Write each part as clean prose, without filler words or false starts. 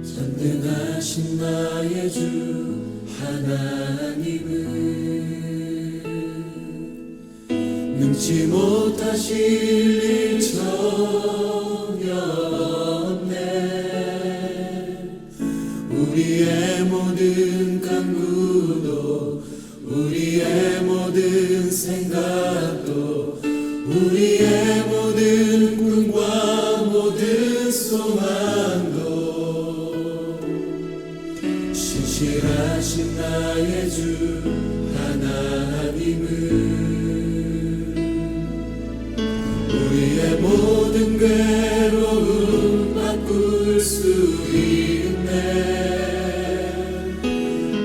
전능하신 나의 주 하나님은 능치 못하실 일 전혀 없네. 우리의 모든 간구도 우리의 모든 생각도 우리의 모든 꿈과 모든 소망도 신실하신 나의 주 하나님은 우리의 모든 괴로움 바꿀 수 있네.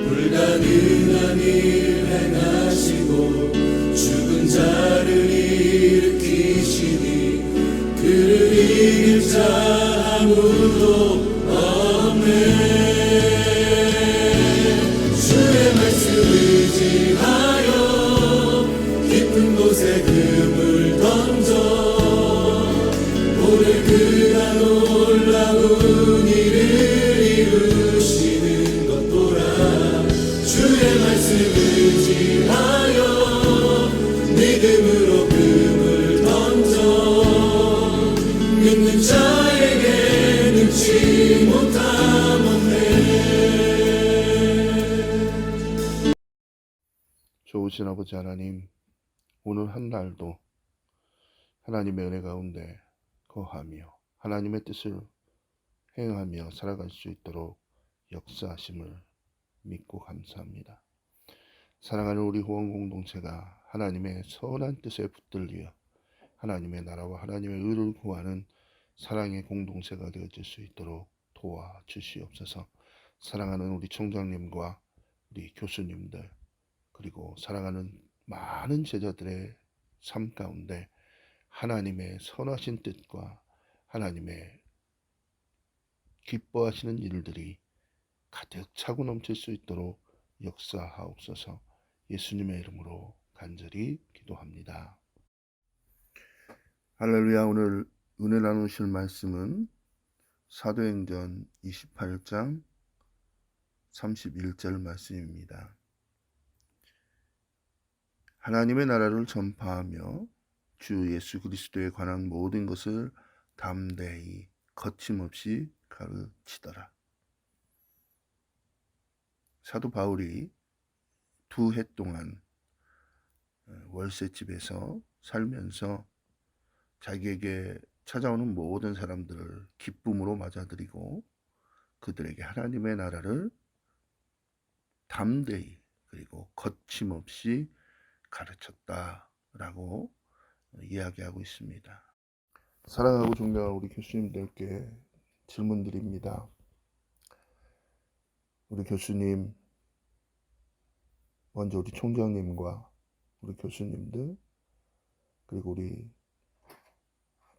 불가능한 일 행하시고 죽은 자를 일으키시니 그를 이길 자 아무도 없네. 주의 말씀 의지하여 깊은 곳에 금을 던져 오늘 그가 놀라운 일을 이루시는 것 보라. 주의 말씀 의지하여 믿음으로 금을 던져 믿는 자에게 능치 못함 없네. 좋으신 아버지 하나님, 오늘 한 날도 하나님의 은혜 가운데 거하며 하나님의 뜻을 행하며 살아갈 수 있도록 역사하심을 믿고 감사합니다. 사랑하는 우리 후원 공동체가 하나님의 선한 뜻에 붙들려 하나님의 나라와 하나님의 의를 구하는 사랑의 공동체가 되어질 수 있도록 도와주시옵소서. 사랑하는 우리 총장님과 우리 교수님들 그리고 사랑하는 많은 제자들의 삶 가운데 하나님의 선하신 뜻과 하나님의 기뻐하시는 일들이 가득 차고 넘칠 수 있도록 역사하옵소서. 예수님의 이름으로 간절히 기도합니다. 할렐루야. 오늘 은혜 나누실 말씀은 사도행전 28장 31절 말씀입니다. 하나님의 나라를 전파하며 주 예수 그리스도에 관한 모든 것을 담대히 거침없이 가르치더라. 사도 바울이 2해 동안 월세집에서 살면서 자기에게 찾아오는 모든 사람들을 기쁨으로 맞아들이고 그들에게 하나님의 나라를 담대히 그리고 거침없이 가르쳤다라고 이야기하고 있습니다. 사랑하고 존경하는 우리 교수님들께 질문드립니다. 우리 교수님, 먼저 우리 총장님과 우리 교수님들 그리고 우리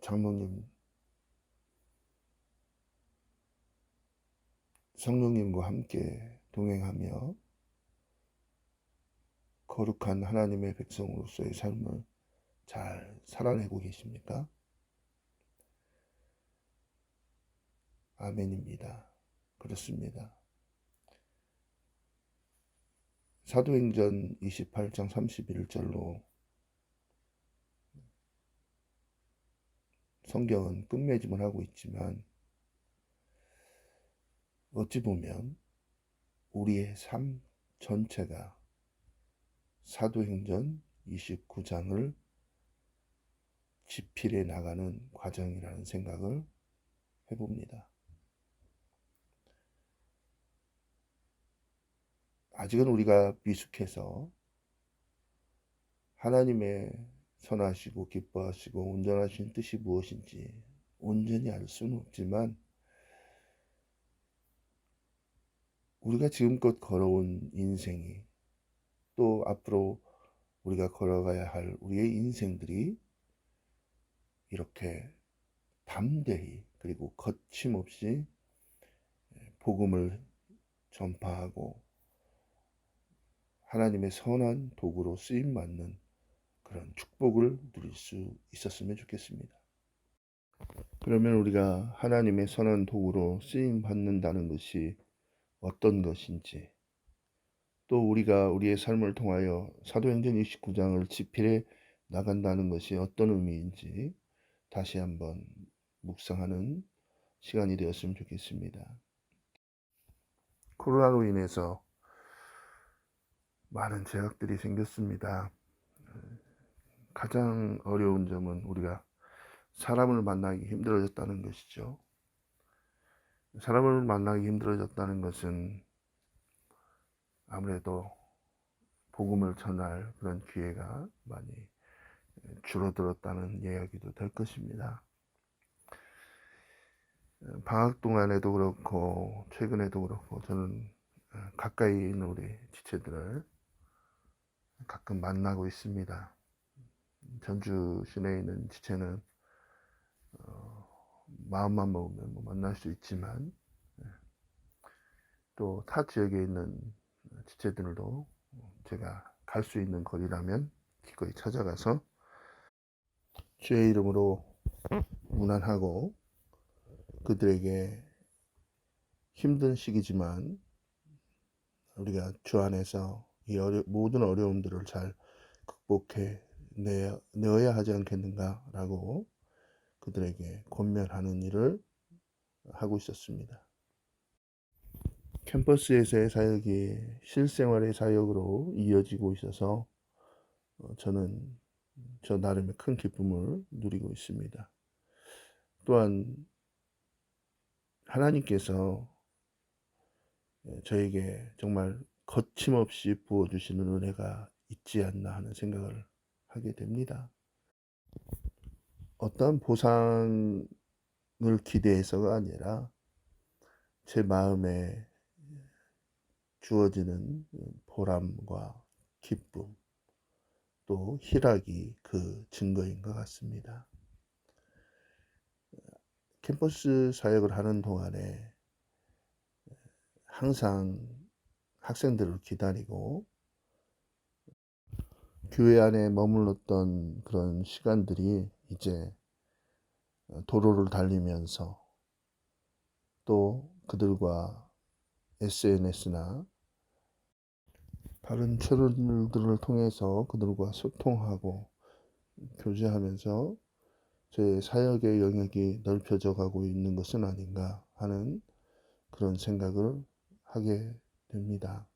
장로님, 성령님과 함께 동행하며 거룩한 하나님의 백성으로서의 삶을 잘 살아내고 계십니까? 아멘입니다. 그렇습니다. 사도행전 28장 31절로 성경은 끝맺음을 하고 있지만 어찌 보면 우리의 삶 전체가 사도행전 29장을 지필해 나가는 과정이라는 생각을 해봅니다. 아직은 우리가 미숙해서 하나님의 선하시고 기뻐하시고 온전하신 뜻이 무엇인지 온전히 알 수는 없지만 우리가 지금껏 걸어온 인생이 또 앞으로 우리가 걸어가야 할 우리의 인생들이 이렇게 담대히 그리고 거침없이 복음을 전파하고 하나님의 선한 도구로 쓰임받는 그런 축복을 누릴 수 있었으면 좋겠습니다. 그러면 우리가 하나님의 선한 도구로 쓰임 받는다는 것이 어떤 것인지, 또 우리가 우리의 삶을 통하여 사도행전 29장을 집필해 나간다는 것이 어떤 의미인지 다시 한번 묵상하는 시간이 되었으면 좋겠습니다. 코로나로 인해서 많은 제약들이 생겼습니다. 가장 어려운 점은 우리가 사람을 만나기 힘들어졌다는 것이죠. 사람을 만나기 힘들어졌다는 것은 아무래도 복음을 전할 그런 기회가 많이 줄어들었다는 이야기도 될 것입니다. 방학 동안에도 그렇고 최근에도 그렇고 저는 가까이 있는 우리 지체들을 가끔 만나고 있습니다. 전주 시내에 있는 지체는 마음만 먹으면 뭐 만날 수 있지만 또 타 지역에 있는 지체들도 제가 갈 수 있는 거리라면 기꺼이 찾아가서 주의 이름으로 문안하고 그들에게 힘든 시기지만 우리가 주 안에서 이 모든 어려움들을 잘 극복해 내어야 하지 않겠는가라고 그들에게 권면하는 일을 하고 있었습니다. 캠퍼스에서의 사역이 실생활의 사역으로 이어지고 있어서 저는 저 나름의 큰 기쁨을 누리고 있습니다. 또한 하나님께서 저에게 정말 거침없이 부어주시는 은혜가 있지 않나 하는 생각을 하게 됩니다. 어떠한 보상을 기대해서가 아니라 제 마음에 주어지는 보람과 기쁨 또 희락이 그 증거인 것 같습니다. 캠퍼스 사역을 하는 동안에 항상 학생들을 기다리고 교회 안에 머물렀던 그런 시간들이 이제 도로를 달리면서 또 그들과 SNS나 다른 채널들을 통해서 그들과 소통하고 교제하면서 제 사역의 영역이 넓혀져 가고 있는 것은 아닌가 하는 그런 생각을 하게 됩니다.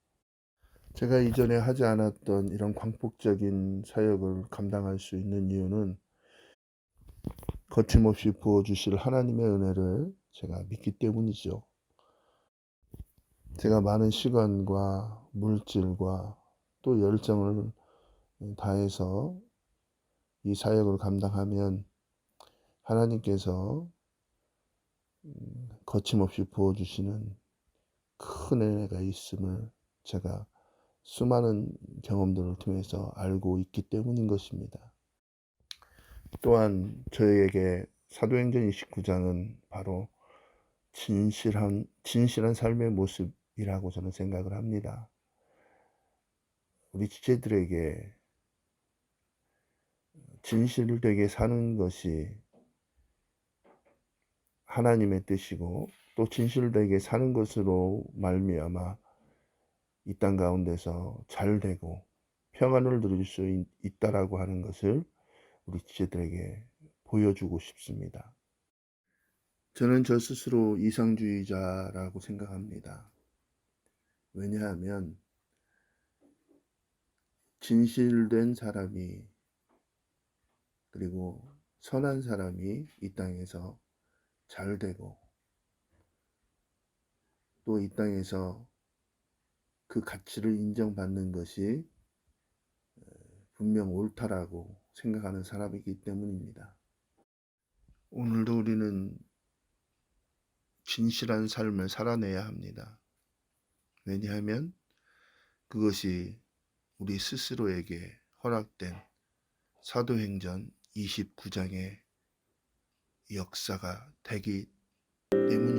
제가 이전에 하지 않았던 이런 광폭적인 사역을 감당할 수 있는 이유는 거침없이 부어주실 하나님의 은혜를 제가 믿기 때문이죠. 제가 많은 시간과 물질과 또 열정을 다해서 이 사역을 감당하면 하나님께서 거침없이 부어주시는 큰 은혜가 있음을 제가 수많은 경험들을 통해서 알고 있기 때문인 것입니다. 또한 저에게 사도행전 29장은 바로 진실한 삶의 모습이라고 저는 생각을 합니다. 우리 지체들에게 진실되게 사는 것이 하나님의 뜻이고 또 진실되게 사는 것으로 말미암아 이 땅 가운데서 잘되고 평안을 누릴 수 있다라고 하는 것을 우리 지체들에게 보여주고 싶습니다. 저는 저 스스로 이상주의자라고 생각합니다. 왜냐하면 진실된 사람이 그리고 선한 사람이 이 땅에서 잘되고 또 이 땅에서 그 가치를 인정받는 것이 분명 옳다라고 생각하는 사람이기 때문입니다. 오늘도 우리는 진실한 삶을 살아내야 합니다. 왜냐하면 그것이 우리 스스로에게 허락된 사도행전 29장의 역사가 되기 때문입니다.